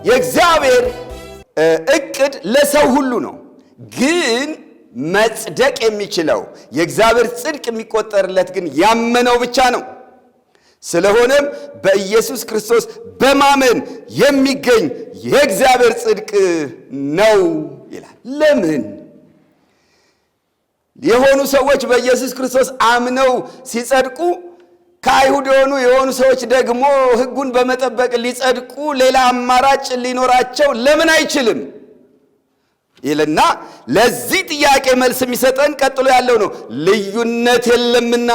የእግዚአብሔር እቅድ ለሰው ሁሉ ነው። ግን መጽደቅ የሚችለው የእግዚአብሔር ጽድቅ የሚቆጠርለት ግን ያመነው ብቻ ነው። ስለሆነም በኢየሱስ ክርስቶስ በማመን የሚገኝ የእግዚአብሔር ጽድቅ ነው ይላል። ለምን? የሆኑ ሰዎች በኢየሱስ ክርስቶስ አምነው ሲጸድቁ ከአይሁድ የሆኑ ሰዎች ደግሞ ሕጉን በመጠበቅ ሊጸድቁ ሌላ አማራጭ ሊኖራቸው ለምን አይችልም ይልና ለዚህ ጥያቄ መልስ የሚሰጠን ቀጥሎ ያለው ነው። ልዩነት የለምና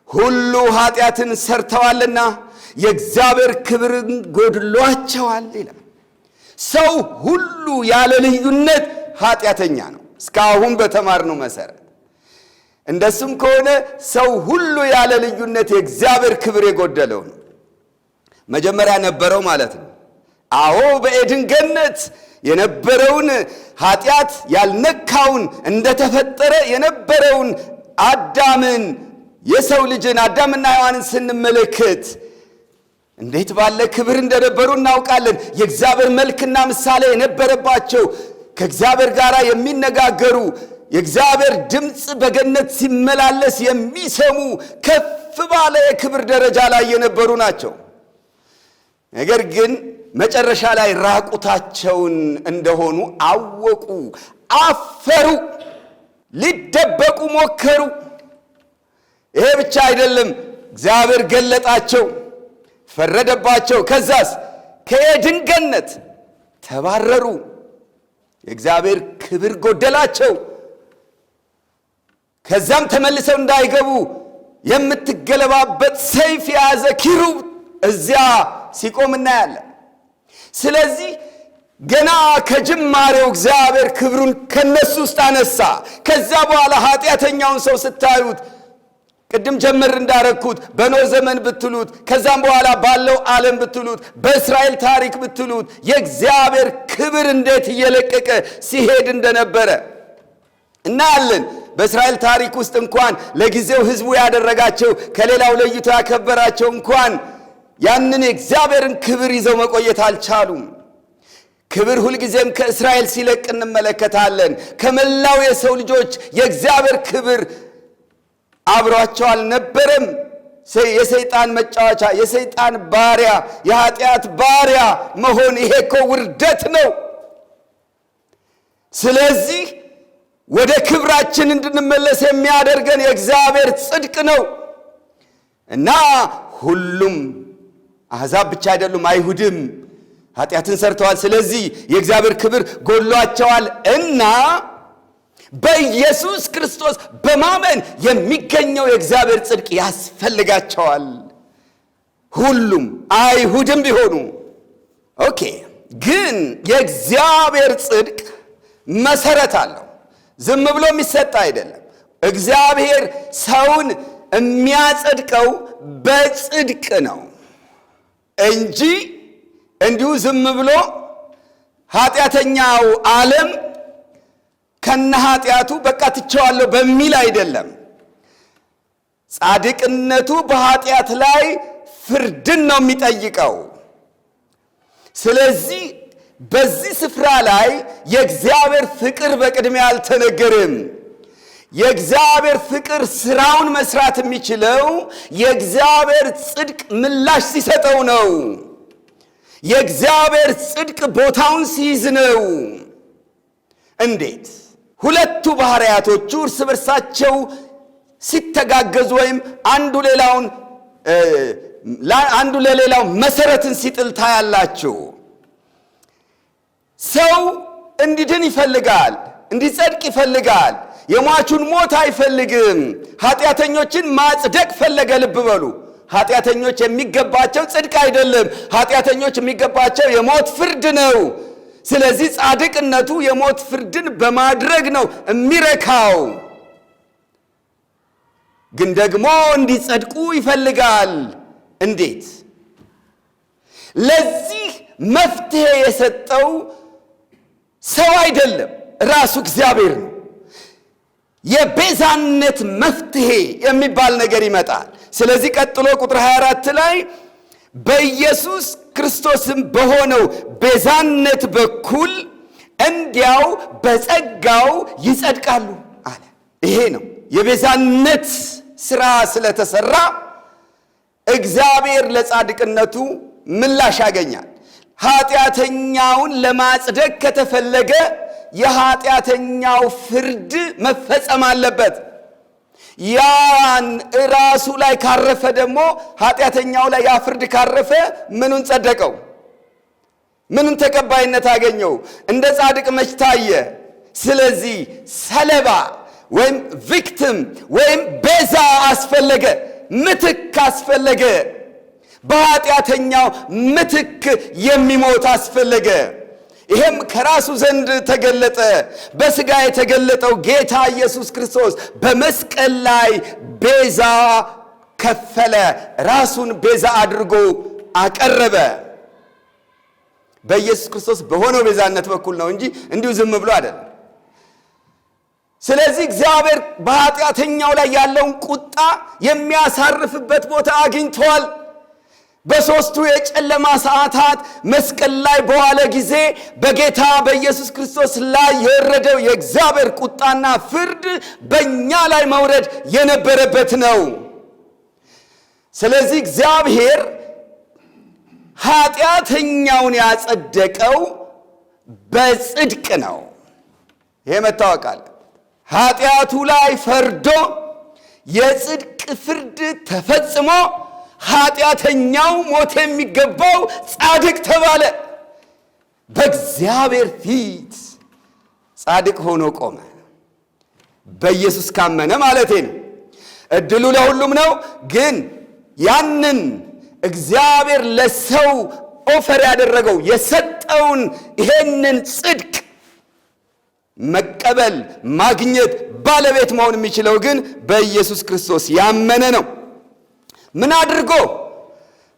ሁሉ ኃጢአትን ሰርተዋልና የእግዚአብሔር ክብርን ጎድሏቸዋል ይላል። ሰው ሁሉ ያለ ልዩነት ኃጢአተኛ ነው እስካሁን በተማርነው መሰረት። እንደሱም ከሆነ ሰው ሁሉ ያለ ልዩነት የእግዚአብሔር ክብር የጎደለው ነው። መጀመሪያ ነበረው ማለት ነው። አዎ በኤድን ገነት የነበረውን ኃጢአት ያልነካውን እንደተፈጠረ የነበረውን አዳምን የሰው ልጅን አዳምና ሔዋንን ስንመለከት እንዴት ባለ ክብር እንደነበሩ እናውቃለን። የእግዚአብሔር መልክና ምሳሌ የነበረባቸው ከእግዚአብሔር ጋር የሚነጋገሩ የእግዚአብሔር ድምፅ በገነት ሲመላለስ የሚሰሙ ከፍ ባለ የክብር ደረጃ ላይ የነበሩ ናቸው። ነገር ግን መጨረሻ ላይ ራቁታቸውን እንደሆኑ አወቁ፣ አፈሩ፣ ሊደበቁ ሞከሩ። ይሄ ብቻ አይደለም፣ እግዚአብሔር ገለጣቸው፣ ፈረደባቸው። ከዛስ ከኤድን ገነት ተባረሩ። የእግዚአብሔር ክብር ጎደላቸው። ከዛም ተመልሰው እንዳይገቡ የምትገለባበት ሰይፍ የያዘ ኪሩብ እዚያ ሲቆም እናያለን። ስለዚህ ገና ከጅማሬው እግዚአብሔር ክብሩን ከነሱ ውስጥ አነሳ። ከዛ በኋላ ኃጢአተኛውን ሰው ስታዩት ቅድም ጀምር እንዳረኩት በኖህ ዘመን ብትሉት፣ ከዛም በኋላ ባለው ዓለም ብትሉት፣ በእስራኤል ታሪክ ብትሉት የእግዚአብሔር ክብር እንዴት እየለቀቀ ሲሄድ እንደነበረ እናያለን። በእስራኤል ታሪክ ውስጥ እንኳን ለጊዜው ሕዝቡ ያደረጋቸው ከሌላው ለይቶ ያከበራቸው እንኳን ያንን የእግዚአብሔርን ክብር ይዘው መቆየት አልቻሉም። ክብር ሁልጊዜም ከእስራኤል ሲለቅ እንመለከታለን። ከመላው የሰው ልጆች የእግዚአብሔር ክብር አብሯቸው አልነበረም። የሰይጣን መጫወቻ፣ የሰይጣን ባሪያ፣ የኃጢአት ባሪያ መሆን ይሄ እኮ ውርደት ነው። ስለዚህ ወደ ክብራችን እንድንመለስ የሚያደርገን የእግዚአብሔር ጽድቅ ነው እና ሁሉም አሕዛብ ብቻ አይደሉም፣ አይሁድም ኃጢአትን ሰርተዋል። ስለዚህ የእግዚአብሔር ክብር ጎድሏቸዋል እና በኢየሱስ ክርስቶስ በማመን የሚገኘው የእግዚአብሔር ጽድቅ ያስፈልጋቸዋል። ሁሉም አይሁድም ቢሆኑ ኦኬ። ግን የእግዚአብሔር ጽድቅ መሰረት አለው። ዝም ብሎ የሚሰጥ አይደለም። እግዚአብሔር ሰውን የሚያጸድቀው በጽድቅ ነው እንጂ እንዲሁ ዝም ብሎ ኃጢአተኛው ዓለም ከነ ኃጢአቱ በቃ ትቼዋለሁ በሚል አይደለም። ጻድቅነቱ በኃጢአት ላይ ፍርድን ነው የሚጠይቀው። ስለዚህ በዚህ ስፍራ ላይ የእግዚአብሔር ፍቅር በቅድሚያ አልተነገርም። የእግዚአብሔር ፍቅር ስራውን መስራት የሚችለው የእግዚአብሔር ጽድቅ ምላሽ ሲሰጠው ነው። የእግዚአብሔር ጽድቅ ቦታውን ሲይዝ ነው። እንዴት? ሁለቱ ባህሪያቶቹ እርስ በርሳቸው ሲተጋገዙ ወይም አንዱ ለሌላው መሰረትን ሲጥል ታያላችሁ። ሰው እንዲድን ይፈልጋል፣ እንዲጸድቅ ይፈልጋል። የሟቹን ሞት አይፈልግም። ኃጢአተኞችን ማጽደቅ ፈለገ። ልብ በሉ፣ ኃጢአተኞች የሚገባቸው ጽድቅ አይደለም። ኃጢአተኞች የሚገባቸው የሞት ፍርድ ነው። ስለዚህ ጻድቅነቱ የሞት ፍርድን በማድረግ ነው የሚረካው። ግን ደግሞ እንዲጸድቁ ይፈልጋል። እንዴት? ለዚህ መፍትሄ የሰጠው ሰው አይደለም፣ ራሱ እግዚአብሔር ነው። የቤዛነት መፍትሄ የሚባል ነገር ይመጣል። ስለዚህ ቀጥሎ ቁጥር 24 ላይ በኢየሱስ ክርስቶስም በሆነው ቤዛነት በኩል እንዲያው በጸጋው ይጸድቃሉ አለ። ይሄ ነው የቤዛነት ሥራ ስለተሰራ እግዚአብሔር ለጻድቅነቱ ምላሽ ያገኛል። ኃጢአተኛውን ለማጽደቅ ከተፈለገ የኃጢአተኛው ፍርድ መፈጸም አለበት። ያን ራሱ ላይ ካረፈ ደግሞ ኃጢአተኛው ላይ ያ ፍርድ ካረፈ ምኑን ጸደቀው? ምኑን ተቀባይነት አገኘው? እንደ ጻድቅ መች ታየ? ስለዚህ ሰለባ ወይም ቪክቲም ወይም ቤዛ አስፈለገ፣ ምትክ አስፈለገ። በኃጢአተኛው ምትክ የሚሞት አስፈለገ። ይሄም ከራሱ ዘንድ ተገለጠ። በሥጋ የተገለጠው ጌታ ኢየሱስ ክርስቶስ በመስቀል ላይ ቤዛ ከፈለ፣ ራሱን ቤዛ አድርጎ አቀረበ። በኢየሱስ ክርስቶስ በሆነው ቤዛነት በኩል ነው እንጂ እንዲሁ ዝም ብሎ አይደለም። ስለዚህ እግዚአብሔር በኃጢአተኛው ላይ ያለውን ቁጣ የሚያሳርፍበት ቦታ አግኝቷል። በሦስቱ የጨለማ ሰዓታት መስቀል ላይ በዋለ ጊዜ በጌታ በኢየሱስ ክርስቶስ ላይ የወረደው የእግዚአብሔር ቁጣና ፍርድ በእኛ ላይ መውረድ የነበረበት ነው። ስለዚህ እግዚአብሔር ኃጢአተኛውን ያጸደቀው በጽድቅ ነው። ይሄ መታወቅ አለ። ኃጢአቱ ላይ ፈርዶ የጽድቅ ፍርድ ተፈጽሞ ኃጢአተኛው ሞት የሚገባው ጻድቅ ተባለ። በእግዚአብሔር ፊት ጻድቅ ሆኖ ቆመ። በኢየሱስ ካመነ ማለቴ ነው። እድሉ ለሁሉም ነው። ግን ያንን እግዚአብሔር ለሰው ኦፈር ያደረገው የሰጠውን ይሄንን ጽድቅ መቀበል፣ ማግኘት፣ ባለቤት መሆን የሚችለው ግን በኢየሱስ ክርስቶስ ያመነ ነው። ምን አድርጎ?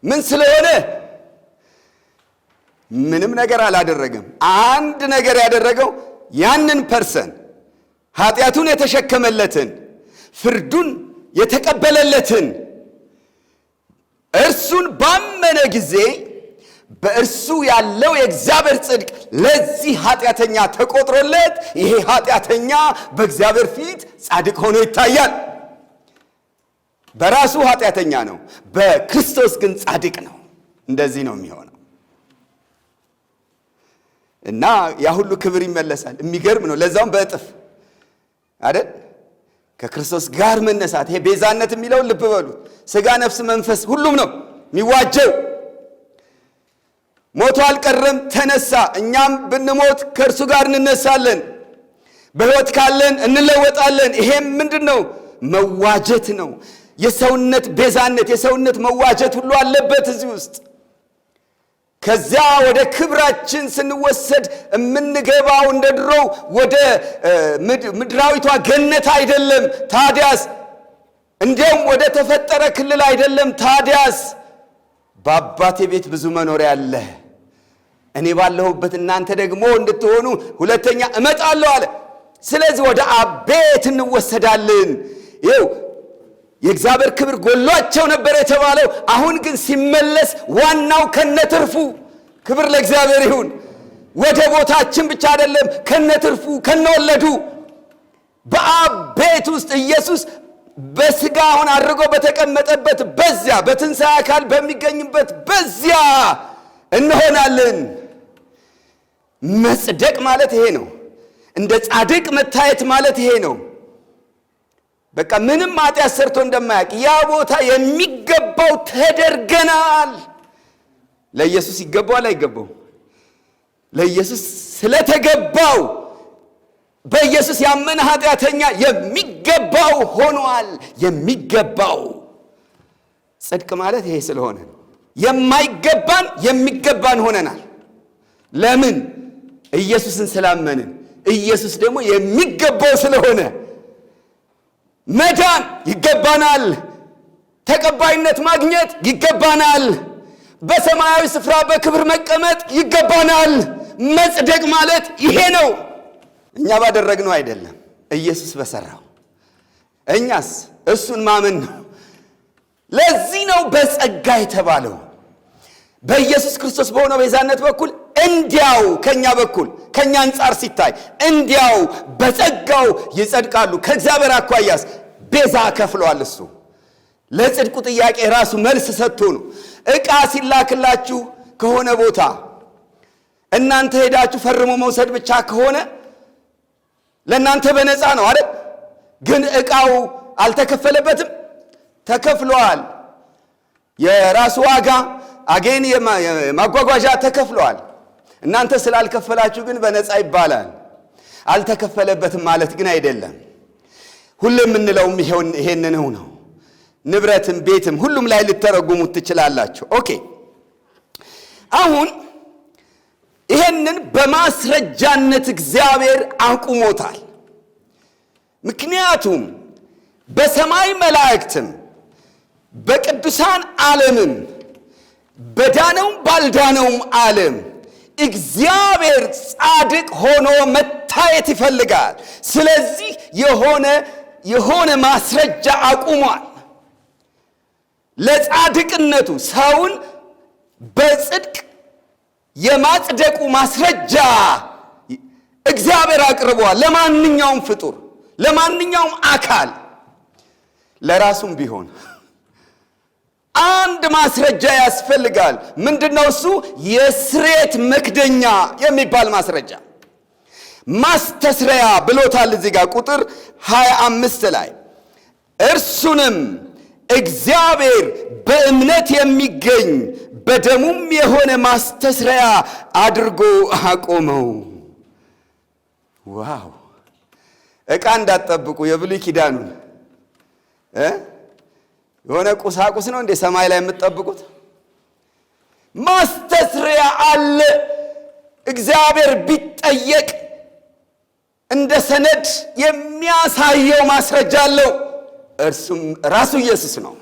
ምን ስለሆነ? ምንም ነገር አላደረገም። አንድ ነገር ያደረገው ያንን ፐርሰን ኃጢአቱን የተሸከመለትን ፍርዱን የተቀበለለትን እርሱን ባመነ ጊዜ በእርሱ ያለው የእግዚአብሔር ጽድቅ ለዚህ ኃጢአተኛ ተቆጥሮለት ይሄ ኃጢአተኛ በእግዚአብሔር ፊት ጻድቅ ሆኖ ይታያል። በራሱ ኃጢአተኛ ነው፣ በክርስቶስ ግን ጻድቅ ነው። እንደዚህ ነው የሚሆነው እና ያ ሁሉ ክብር ይመለሳል። የሚገርም ነው። ለዛውም በእጥፍ አይደል? ከክርስቶስ ጋር መነሳት። ይሄ ቤዛነት የሚለውን ልብ በሉ። ሥጋ፣ ነፍስ፣ መንፈስ ሁሉም ነው የሚዋጀው። ሞቶ አልቀረም፣ ተነሳ። እኛም ብንሞት ከእርሱ ጋር እንነሳለን። በሕይወት ካለን እንለወጣለን። ይሄም ምንድን ነው? መዋጀት ነው። የሰውነት ቤዛነት፣ የሰውነት መዋጀት ሁሉ አለበት እዚህ ውስጥ። ከዚያ ወደ ክብራችን ስንወሰድ የምንገባው እንደ ድሮው ወደ ምድራዊቷ ገነት አይደለም። ታዲያስ እንዲያውም ወደ ተፈጠረ ክልል አይደለም። ታዲያስ በአባቴ ቤት ብዙ መኖሪያ አለ፣ እኔ ባለሁበት እናንተ ደግሞ እንድትሆኑ ሁለተኛ እመጣለሁ አለ። ስለዚህ ወደ አብ ቤት እንወሰዳለን። ይኸው የእግዚአብሔር ክብር ጎሏቸው ነበር የተባለው። አሁን ግን ሲመለስ ዋናው ከነትርፉ፣ ክብር ለእግዚአብሔር ይሁን። ወደ ቦታችን ብቻ አይደለም፣ ከነትርፉ ከነወለዱ በአብ ቤት ውስጥ ኢየሱስ በሥጋ አሁን አድርጎ በተቀመጠበት በዚያ በትንሣኤ አካል በሚገኝበት በዚያ እንሆናለን። መጽደቅ ማለት ይሄ ነው። እንደ ጻድቅ መታየት ማለት ይሄ ነው። በቃ ምንም ኃጢአት ሰርቶ እንደማያውቅ ያ ቦታ የሚገባው ተደርገናል። ለኢየሱስ ይገባዋል አይገባው? ለኢየሱስ ስለተገባው በኢየሱስ ያመነ ኃጢአተኛ የሚገባው ሆኗል። የሚገባው ጽድቅ ማለት ይሄ ስለሆነ ነው። የማይገባን የሚገባን ሆነናል። ለምን? ኢየሱስን ስላመንን። ኢየሱስ ደግሞ የሚገባው ስለሆነ መዳን ይገባናል። ተቀባይነት ማግኘት ይገባናል። በሰማያዊ ስፍራ በክብር መቀመጥ ይገባናል። መጽደቅ ማለት ይሄ ነው። እኛ ባደረግነው አይደለም፣ ኢየሱስ በሰራው። እኛስ እሱን ማመን ነው። ለዚህ ነው በጸጋ የተባለው። በኢየሱስ ክርስቶስ በሆነው ቤዛነት በኩል እንዲያው ከኛ በኩል ከኛ አንጻር ሲታይ እንዲያው በጸጋው ይጸድቃሉ። ከእግዚአብሔር አኳያስ ቤዛ ከፍሏል። እሱ ለጽድቁ ጥያቄ ራሱ መልስ ሰጥቶ ነው። ዕቃ ሲላክላችሁ ከሆነ ቦታ እናንተ ሄዳችሁ ፈርሞ መውሰድ ብቻ ከሆነ ለእናንተ በነፃ ነው አይደል? ግን ዕቃው አልተከፈለበትም? ተከፍሏል። የራሱ ዋጋ አገን የማጓጓዣ ተከፍሏል። እናንተ ስላልከፈላችሁ ግን በነፃ ይባላል። አልተከፈለበትም ማለት ግን አይደለም። ሁሉም የምንለውም ይሄንን ነው። ንብረትም ቤትም ሁሉም ላይ ልተረጉሙት ትችላላችሁ። ኦኬ፣ አሁን ይሄንን በማስረጃነት እግዚአብሔር አቁሞታል። ምክንያቱም በሰማይ መላእክትም በቅዱሳን ዓለምም በዳነውም ባልዳነውም ዓለም እግዚአብሔር ጻድቅ ሆኖ መታየት ይፈልጋል። ስለዚህ የሆነ ማስረጃ አቁሟል። ለጻድቅነቱ ሰውን በጽድቅ የማጽደቁ ማስረጃ እግዚአብሔር አቅርቧል። ለማንኛውም ፍጡር፣ ለማንኛውም አካል፣ ለራሱም ቢሆን አንድ ማስረጃ ያስፈልጋል። ምንድነው እሱ? የስርየት መክደኛ የሚባል ማስረጃ፣ ማስተስረያ ብሎታል እዚህ ጋር ቁጥር 25 ላይ እርሱንም እግዚአብሔር በእምነት የሚገኝ በደሙም የሆነ ማስተስረያ አድርጎ አቆመው። ዋው! ዕቃ እንዳትጠብቁ የብሉይ ኪዳኑን የሆነ ቁሳቁስ ነው እንደ ሰማይ ላይ የምትጠብቁት። ማስተስረያ አለ። እግዚአብሔር ቢጠየቅ እንደ ሰነድ የሚያሳየው ማስረጃ አለው። እርሱም ራሱ ኢየሱስ ነው።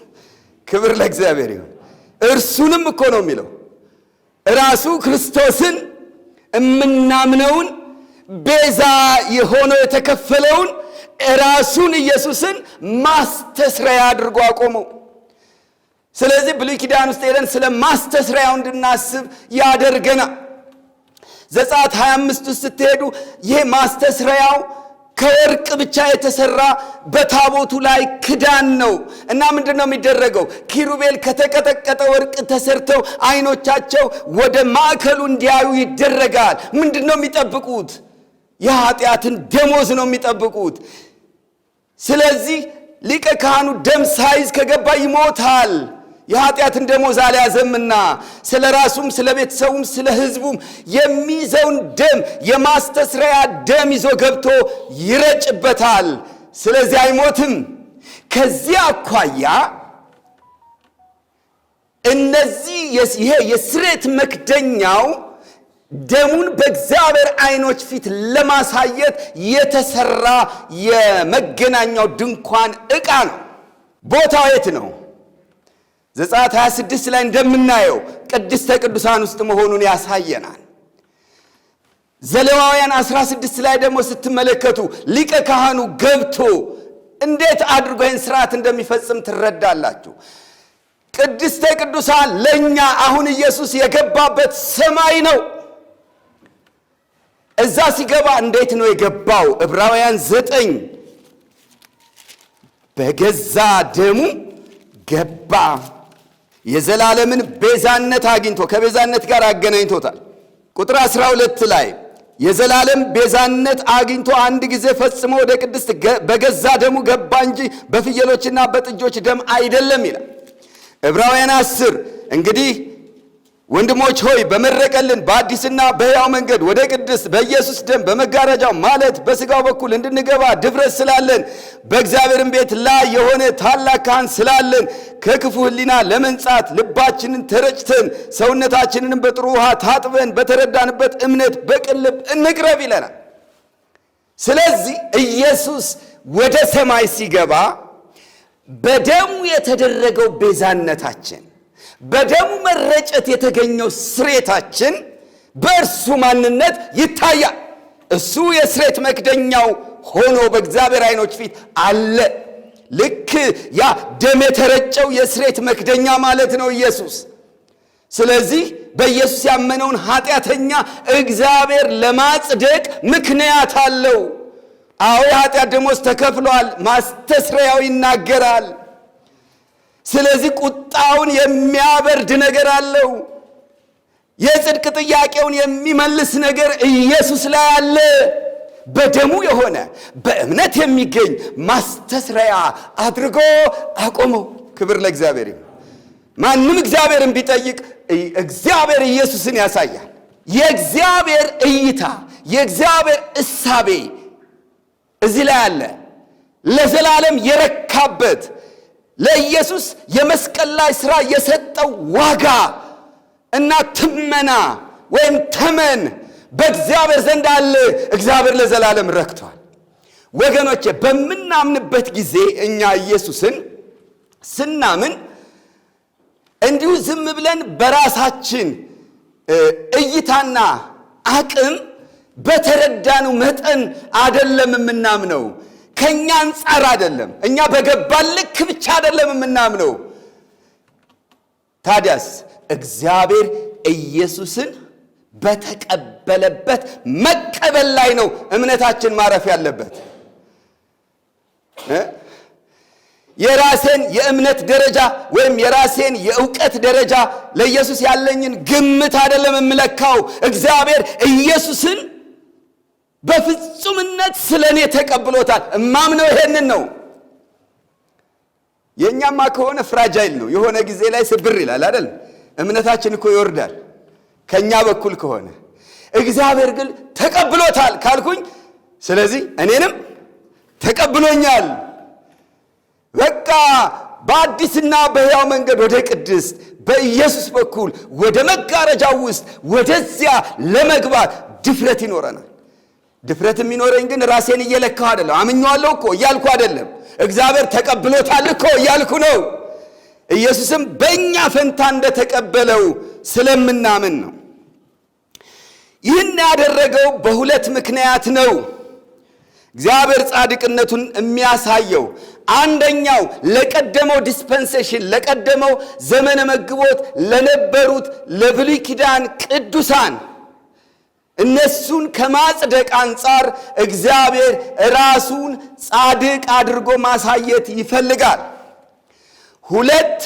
ክብር ለእግዚአብሔር ይሁን። እርሱንም እኮ ነው የሚለው ራሱ ክርስቶስን የምናምነውን ቤዛ የሆነው የተከፈለውን ራሱን ኢየሱስን ማስተስረያ አድርጎ አቆመው። ስለዚህ ብሉይ ኪዳን ውስጥ ሄደን ስለ ማስተስረያው እንድናስብ ያደርገናል። ዘጸአት 25 ውስጥ ስትሄዱ ይሄ ማስተስረያው ከወርቅ ብቻ የተሰራ በታቦቱ ላይ ክዳን ነው እና ምንድነው የሚደረገው? ኪሩቤል ከተቀጠቀጠ ወርቅ ተሰርተው አይኖቻቸው ወደ ማዕከሉ እንዲያዩ ይደረጋል። ምንድነው የሚጠብቁት? የኃጢአትን ደሞዝ ነው የሚጠብቁት። ስለዚህ ሊቀ ካህኑ ደም ሳይዝ ከገባ ይሞታል። የኃጢአትን ደሞዝ አልያዘምና ስለ ራሱም ስለ ቤተሰቡም ስለ ሕዝቡም የሚይዘውን ደም የማስተስረያ ደም ይዞ ገብቶ ይረጭበታል። ስለዚህ አይሞትም። ከዚህ አኳያ ይሄ የስርየት መክደኛው ደሙን በእግዚአብሔር አይኖች ፊት ለማሳየት የተሰራ የመገናኛው ድንኳን ዕቃ ነው። ቦታው የት ነው? ዘጸአት 26 ላይ እንደምናየው ቅድስተ ቅዱሳን ውስጥ መሆኑን ያሳየናል። ዘሌዋውያን 16 ላይ ደግሞ ስትመለከቱ ሊቀ ካህኑ ገብቶ እንዴት አድርጎ ይህን ስርዓት እንደሚፈጽም ትረዳላችሁ። ቅድስተ ቅዱሳን ለእኛ አሁን ኢየሱስ የገባበት ሰማይ ነው። እዛ ሲገባ እንዴት ነው የገባው? ዕብራውያን 9 በገዛ ደሙ ገባ። የዘላለምን ቤዛነት አግኝቶ ከቤዛነት ጋር አገናኝቶታል። ቁጥር 12 ላይ የዘላለም ቤዛነት አግኝቶ አንድ ጊዜ ፈጽሞ ወደ ቅድስት በገዛ ደሙ ገባ እንጂ በፍየሎችና በጥጆች ደም አይደለም ይላል። ዕብራውያን 10 እንግዲህ ወንድሞች ሆይ በመረቀልን በአዲስና በሕያው መንገድ ወደ ቅድስት በኢየሱስ ደም በመጋረጃው ማለት በሥጋው በኩል እንድንገባ ድፍረት ስላለን በእግዚአብሔርም ቤት ላይ የሆነ ታላቅ ካህን ስላለን ከክፉ ሕሊና ለመንጻት ልባችንን ተረጭተን ሰውነታችንንም በጥሩ ውሃ ታጥበን በተረዳንበት እምነት በቅን ልብ እንቅረብ ይለናል። ስለዚህ ኢየሱስ ወደ ሰማይ ሲገባ በደሙ የተደረገው ቤዛነታችን፣ በደሙ መረጨት የተገኘው ስሬታችን በእርሱ ማንነት ይታያል። እሱ የስሬት መክደኛው ሆኖ በእግዚአብሔር ዓይኖች ፊት አለ። ልክ ያ ደም የተረጨው የስሬት መክደኛ ማለት ነው ኢየሱስ። ስለዚህ በኢየሱስ ያመነውን ኃጢአተኛ እግዚአብሔር ለማጽደቅ ምክንያት አለው። አዎ የኃጢአት ደሞዝ ተከፍሏል፣ ማስተስረያው ይናገራል። ስለዚህ ቁጣውን የሚያበርድ ነገር አለው። የጽድቅ ጥያቄውን የሚመልስ ነገር ኢየሱስ ላይ አለ። በደሙ የሆነ በእምነት የሚገኝ ማስተስረያ አድርጎ አቆመው። ክብር ለእግዚአብሔር ይሁን። ማንም እግዚአብሔርን ቢጠይቅ እግዚአብሔር ኢየሱስን ያሳያል። የእግዚአብሔር እይታ፣ የእግዚአብሔር እሳቤ እዚህ ላይ አለ። ለዘላለም የረካበት ለኢየሱስ የመስቀል ላይ ሥራ የሰጠው ዋጋ እና ትመና ወይም ተመን በእግዚአብሔር ዘንድ አለ። እግዚአብሔር ለዘላለም ረክቷል። ወገኖቼ በምናምንበት ጊዜ እኛ ኢየሱስን ስናምን እንዲሁ ዝም ብለን በራሳችን እይታና አቅም በተረዳነው መጠን አይደለም የምናምነው። ከኛ አንጻር አይደለም፣ እኛ በገባን ልክ ብቻ አይደለም የምናምነው። ታዲያስ እግዚአብሔር ኢየሱስን በተቀበለበት መቀበል ላይ ነው እምነታችን ማረፍ ያለበት። የራሴን የእምነት ደረጃ ወይም የራሴን የእውቀት ደረጃ ለኢየሱስ ያለኝን ግምት አይደለም የምለካው። እግዚአብሔር ኢየሱስን በፍጹምነት ስለኔ ተቀብሎታል። እማምነው ይሄንን ነው። የኛማ ከሆነ ፍራጃይል ነው። የሆነ ጊዜ ላይ ስብር ይላል አይደል? እምነታችን እኮ ይወርዳል ከኛ በኩል ከሆነ። እግዚአብሔር ግን ተቀብሎታል ካልኩኝ፣ ስለዚህ እኔንም ተቀብሎኛል። በቃ በአዲስና በሕያው መንገድ ወደ ቅድስት በኢየሱስ በኩል ወደ መጋረጃው ውስጥ ወደዚያ ለመግባት ድፍረት ይኖረናል። ድፍረት የሚኖረኝ ግን ራሴን እየለካሁ አይደለም። አምኜዋለሁ እኮ እያልኩ አይደለም። እግዚአብሔር ተቀብሎታል እኮ እያልኩ ነው። ኢየሱስም በእኛ ፈንታ እንደተቀበለው ስለምናምን ነው። ይህን ያደረገው በሁለት ምክንያት ነው። እግዚአብሔር ጻድቅነቱን የሚያሳየው አንደኛው ለቀደመው ዲስፐንሴሽን፣ ለቀደመው ዘመነ መግቦት ለነበሩት ለብሉይ ኪዳን ቅዱሳን እነሱን ከማጽደቅ አንጻር እግዚአብሔር ራሱን ጻድቅ አድርጎ ማሳየት ይፈልጋል። ሁለት፣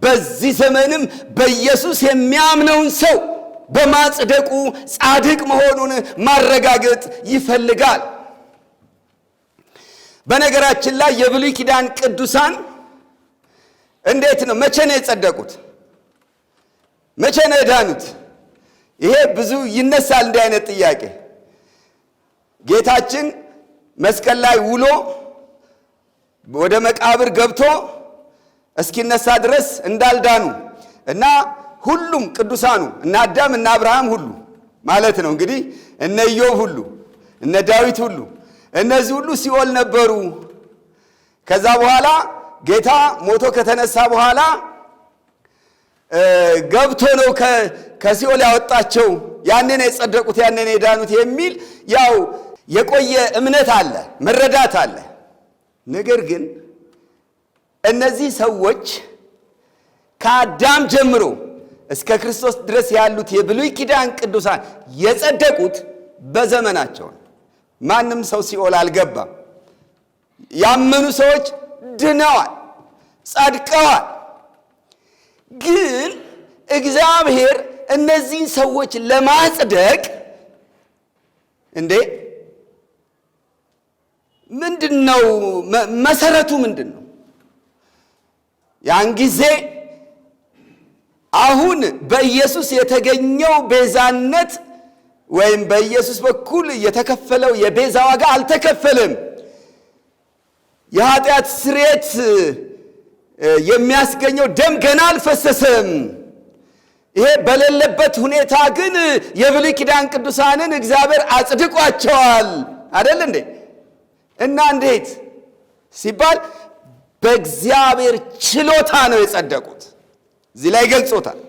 በዚህ ዘመንም በኢየሱስ የሚያምነውን ሰው በማጽደቁ ጻድቅ መሆኑን ማረጋገጥ ይፈልጋል። በነገራችን ላይ የብሉይ ኪዳን ቅዱሳን እንዴት ነው? መቼ ነው የጸደቁት? መቼ ነው የዳኑት? ይሄ ብዙ ይነሳል እንዲህ አይነት ጥያቄ። ጌታችን መስቀል ላይ ውሎ ወደ መቃብር ገብቶ እስኪነሳ ድረስ እንዳልዳኑ እና ሁሉም ቅዱሳኑ እነ አዳም እና አብርሃም ሁሉ ማለት ነው እንግዲህ እነ ኢዮብ ሁሉ እነ ዳዊት ሁሉ እነዚህ ሁሉ ሲኦል ነበሩ። ከዛ በኋላ ጌታ ሞቶ ከተነሳ በኋላ ገብቶ ነው ከሲኦል ያወጣቸው። ያንን የጸደቁት ያንን የዳኑት የሚል ያው የቆየ እምነት አለ፣ መረዳት አለ። ነገር ግን እነዚህ ሰዎች ከአዳም ጀምሮ እስከ ክርስቶስ ድረስ ያሉት የብሉይ ኪዳን ቅዱሳን የጸደቁት በዘመናቸው ነው። ማንም ሰው ሲኦል አልገባም። ያመኑ ሰዎች ድነዋል፣ ጸድቀዋል። ግን እግዚአብሔር እነዚህን ሰዎች ለማጽደቅ ምንድነው መሰረቱ? ምንድነው? ያን ጊዜ አሁን በኢየሱስ የተገኘው ቤዛነት ወይም በኢየሱስ በኩል የተከፈለው የቤዛ ዋጋ አልተከፈለም። የኃጢአት ስርየት የሚያስገኘው ደም ገና አልፈሰሰም። ይሄ በሌለበት ሁኔታ ግን የብሉይ ኪዳን ቅዱሳንን እግዚአብሔር አጽድቋቸዋል። አይደል እንዴ? እና እንዴት ሲባል በእግዚአብሔር ችሎታ ነው የጸደቁት። እዚህ ላይ ገልጾታል።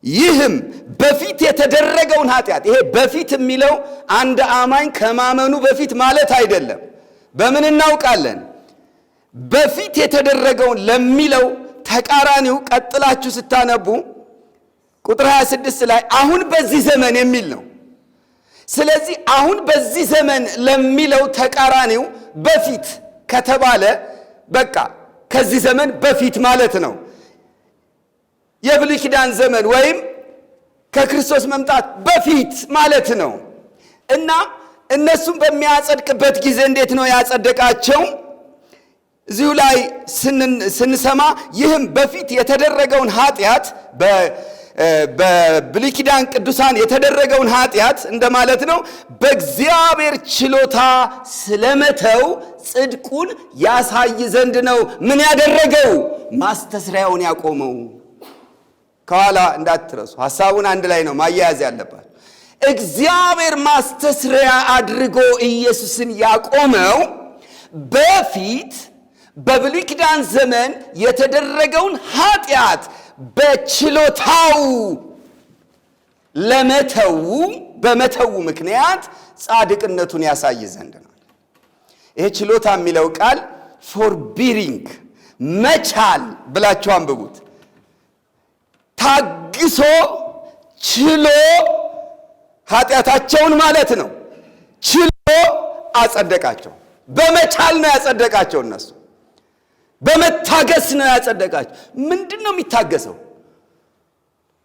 ይህም በፊት የተደረገውን ኃጢአት፣ ይሄ በፊት የሚለው አንድ አማኝ ከማመኑ በፊት ማለት አይደለም። በምን እናውቃለን? በፊት የተደረገውን ለሚለው ተቃራኒው ቀጥላችሁ ስታነቡ ቁጥር 26 ላይ አሁን በዚህ ዘመን የሚል ነው። ስለዚህ አሁን በዚህ ዘመን ለሚለው ተቃራኒው በፊት ከተባለ በቃ ከዚህ ዘመን በፊት ማለት ነው። የብሉይ ኪዳን ዘመን ወይም ከክርስቶስ መምጣት በፊት ማለት ነው። እና እነሱም በሚያጸድቅበት ጊዜ እንዴት ነው ያጸደቃቸው? እዚሁ ላይ ስንሰማ ይህም በፊት የተደረገውን ኃጢአት በብሉይ ኪዳን ቅዱሳን የተደረገውን ኃጢአት እንደማለት ነው በእግዚአብሔር ችሎታ ስለመተው ጽድቁን ያሳይ ዘንድ ነው ምን ያደረገው? ማስተስሪያውን ያቆመው። ከኋላ እንዳትረሱ፣ ሐሳቡን አንድ ላይ ነው ማያያዝ ያለባት። እግዚአብሔር ማስተስሪያ አድርጎ ኢየሱስን ያቆመው በፊት በብሉይ ኪዳን ዘመን የተደረገውን ኃጢአት በችሎታው በመተው ምክንያት ጻድቅነቱን ያሳይ ዘንድ ነው። ይሄ ችሎታ የሚለው ቃል ፎርቢሪንግ መቻል ብላችሁ አንብቡት። ታግሶ ችሎ ኃጢአታቸውን ማለት ነው። ችሎ አጸደቃቸው። በመቻል ነው ያጸደቃቸው። እነሱ በመታገስ ነው ያጸደቃቸው። ምንድን ነው የሚታገሰው?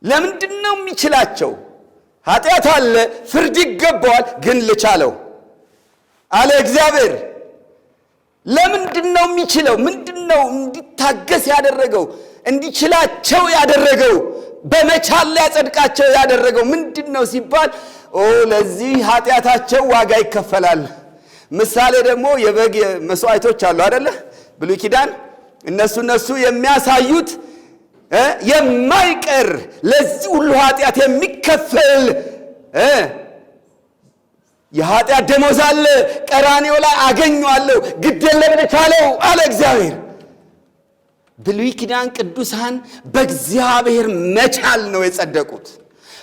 ለምንድን ነው የሚችላቸው? ኃጢአት አለ፣ ፍርድ ይገባዋል፣ ግን ልቻለው አለ እግዚአብሔር። ለምንድን ነው የሚችለው? ምንድን ነው እንዲታገስ ያደረገው? እንዲችላቸው ያደረገው? በመቻል ሊያጸድቃቸው ያደረገው ምንድን ነው ሲባል ለዚህ ኃጢአታቸው ዋጋ ይከፈላል። ምሳሌ ደግሞ የበግ መስዋዕቶች አሉ አይደለ? ብሉይ ኪዳን እነሱ የሚያሳዩት የማይቀር ለዚህ ሁሉ ኃጢአት የሚከፈል የኃጢአት ደሞዝ አለ። ቀራንዮ ላይ አገኘዋለሁ፣ ግድ የለም ልቻለው አለ እግዚአብሔር። ብሉይ ኪዳን ቅዱሳን በእግዚአብሔር መቻል ነው የጸደቁት።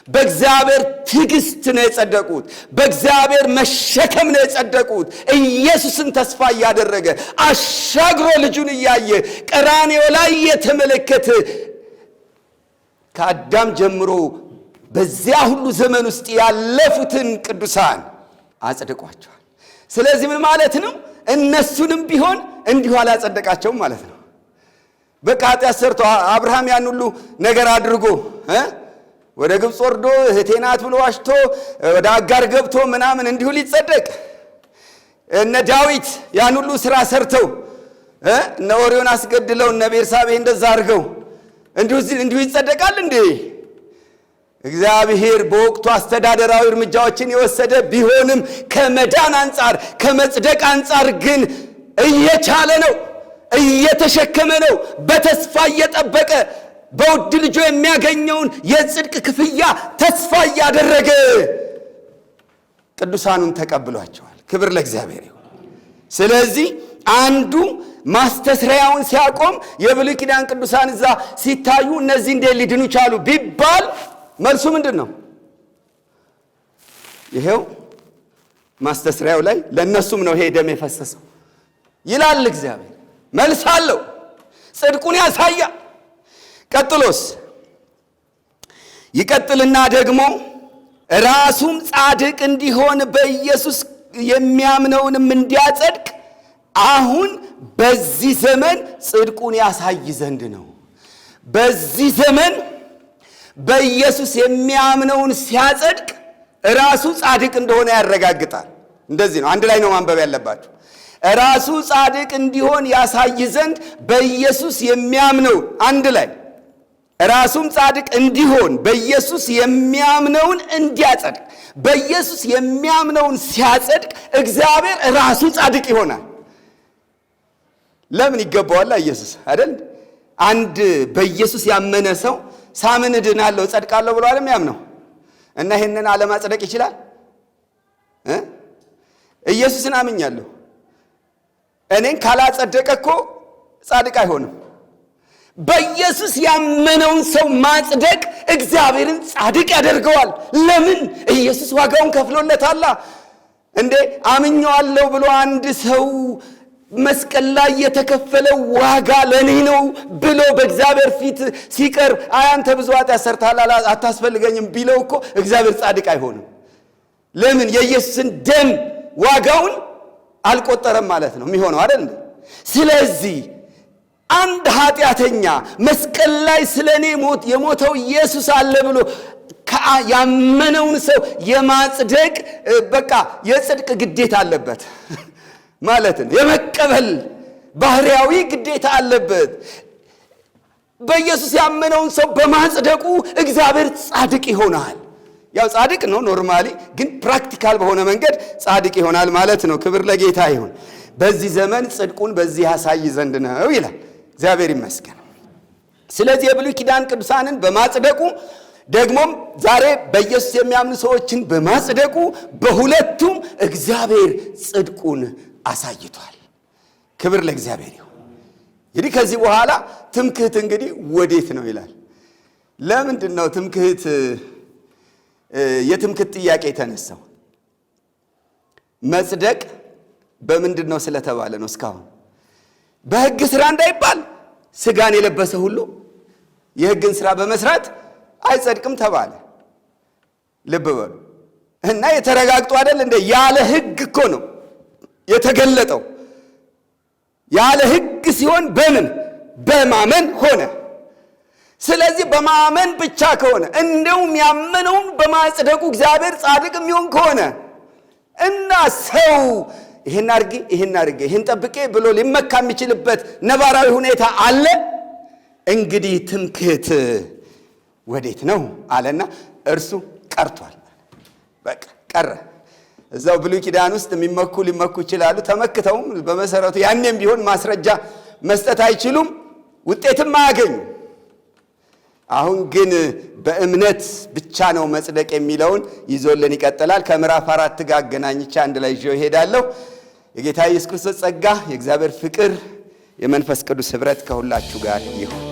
በእግዚአብሔር ትዕግስት ነው የጸደቁት። በእግዚአብሔር መሸከም ነው የጸደቁት። ኢየሱስን ተስፋ እያደረገ አሻግሮ ልጁን እያየ ቀራንዮ ላይ የተመለከተ ከአዳም ጀምሮ በዚያ ሁሉ ዘመን ውስጥ ያለፉትን ቅዱሳን አጸድቋቸዋል። ስለዚህ ምን ማለት ነው? እነሱንም ቢሆን እንዲሁ አላጸደቃቸውም ማለት ነው። በቃ ኃጢአት ሰርቶ አብርሃም ያን ሁሉ ነገር አድርጎ ወደ ግብፅ ወርዶ እህቴ ናት ብሎ ዋሽቶ ወደ አጋር ገብቶ ምናምን እንዲሁ ሊጸደቅ፣ እነ ዳዊት ያን ሁሉ ስራ ሰርተው እነ ኦርዮን አስገድለው እነ ቤርሳቤህ እንደዛ አድርገው እንዲሁ ይጸደቃል እንዴ? እግዚአብሔር በወቅቱ አስተዳደራዊ እርምጃዎችን የወሰደ ቢሆንም ከመዳን አንጻር ከመጽደቅ አንጻር ግን እየቻለ ነው፣ እየተሸከመ ነው፣ በተስፋ እየጠበቀ በውድ ልጁ የሚያገኘውን የጽድቅ ክፍያ ተስፋ እያደረገ ቅዱሳኑን ተቀብሏቸዋል። ክብር ለእግዚአብሔር ይሁን። ስለዚህ አንዱ ማስተስሪያውን ሲያቆም የብሉይ ኪዳን ቅዱሳን እዛ ሲታዩ እነዚህ እንዴት ሊድኑ ቻሉ ቢባል መልሱ ምንድን ነው? ይሄው ማስተስሪያው ላይ ለነሱም ነው ይሄ ደም የፈሰሰው ይላል እግዚአብሔር። መልስ አለው፣ ጽድቁን ያሳያል። ቀጥሎስ ይቀጥልና ደግሞ ራሱም ጻድቅ እንዲሆን በኢየሱስ የሚያምነውንም እንዲያጸድቅ አሁን በዚህ ዘመን ጽድቁን ያሳይ ዘንድ ነው። በዚህ ዘመን በኢየሱስ የሚያምነውን ሲያጸድቅ ራሱ ጻድቅ እንደሆነ ያረጋግጣል። እንደዚህ ነው። አንድ ላይ ነው ማንበብ ያለባችሁ። ራሱ ጻድቅ እንዲሆን ያሳይ ዘንድ በኢየሱስ የሚያምነው አንድ ላይ ራሱም ጻድቅ እንዲሆን በኢየሱስ የሚያምነውን እንዲያጸድቅ። በኢየሱስ የሚያምነውን ሲያጸድቅ እግዚአብሔር ራሱ ጻድቅ ይሆናል። ለምን ይገባዋል? ኢየሱስ አይደል? አንድ በኢየሱስ ያመነ ሰው ሳምን እድናለሁ እጸድቃለሁ ብሎ አይደል የሚያምነው? እና ይሄንን አለማጽደቅ ይችላል? ኢየሱስን አምኛለሁ እኔን ካላጸደቀ እኮ ጻድቅ አይሆንም። በኢየሱስ ያመነውን ሰው ማጽደቅ እግዚአብሔርን ጻድቅ ያደርገዋል። ለምን? ኢየሱስ ዋጋውን ከፍሎለታል። እንዴ አምኜዋለሁ ብሎ አንድ ሰው መስቀል ላይ የተከፈለው ዋጋ ለኔ ነው ብሎ በእግዚአብሔር ፊት ሲቀርብ አንተ ብዙ ኃጢአት ሰርተሃል አታስፈልገኝም ቢለው እኮ እግዚአብሔር ጻድቅ አይሆንም። ለምን? የኢየሱስን ደም ዋጋውን አልቆጠረም ማለት ነው የሚሆነው አይደል? ስለዚህ አንድ ኃጢአተኛ መስቀል ላይ ስለኔ ሞት የሞተው ኢየሱስ አለ ብሎ ያመነውን ሰው የማጽደቅ በቃ የጽድቅ ግዴታ አለበት ማለት ነው። የመቀበል ባህሪያዊ ግዴታ አለበት። በኢየሱስ ያመነውን ሰው በማጽደቁ እግዚአብሔር ጻድቅ ይሆናል። ያው ጻድቅ ነው ኖርማሊ፣ ግን ፕራክቲካል በሆነ መንገድ ጻድቅ ይሆናል ማለት ነው። ክብር ለጌታ ይሁን። በዚህ ዘመን ጽድቁን በዚህ ያሳይ ዘንድ ነው ይላል። እግዚአብሔር ይመስገን። ስለዚህ የብሉይ ኪዳን ቅዱሳንን በማጽደቁ ደግሞም ዛሬ በኢየሱስ የሚያምኑ ሰዎችን በማጽደቁ በሁለቱም እግዚአብሔር ጽድቁን አሳይቷል። ክብር ለእግዚአብሔር ይሁን። እንግዲህ ከዚህ በኋላ ትምክህት እንግዲህ ወዴት ነው ይላል። ለምንድን ነው ትምክህት የትምክህት ጥያቄ የተነሳው? መጽደቅ በምንድን ነው ስለተባለ ነው። እስካሁን በሕግ ሥራ እንዳይባል ሥጋን የለበሰ ሁሉ የሕግን ሥራ በመስራት አይጸድቅም ተባለ። ልብ በሉ እና የተረጋግጦ አይደል እንደ ያለ ሕግ እኮ ነው የተገለጠው። ያለ ሕግ ሲሆን በምን በማመን ሆነ። ስለዚህ በማመን ብቻ ከሆነ እንደውም ያመነውን በማጽደቁ እግዚአብሔር ጻድቅ የሚሆን ከሆነ እና ሰው ይሄን አድርጌ ይሄን ጠብቄ ብሎ ሊመካ የሚችልበት ነባራዊ ሁኔታ አለ። እንግዲህ ትምክህት ወዴት ነው አለና እርሱ ቀርቷል። በቃ ቀረ። እዛው ብሉይ ኪዳን ውስጥ ሊመኩ ይችላሉ። ተመክተውም በመሰረቱ ያኔም ቢሆን ማስረጃ መስጠት አይችሉም፣ ውጤትም አያገኙ። አሁን ግን በእምነት ብቻ ነው መጽደቅ የሚለውን ይዞልን ይቀጥላል። ከምዕራፍ 4 ጋር አገናኝቼ አንድ ላይ ይዤው እሄዳለሁ። የጌታ ኢየሱስ ክርስቶስ ጸጋ፣ የእግዚአብሔር ፍቅር፣ የመንፈስ ቅዱስ ኅብረት ከሁላችሁ ጋር ይሁን።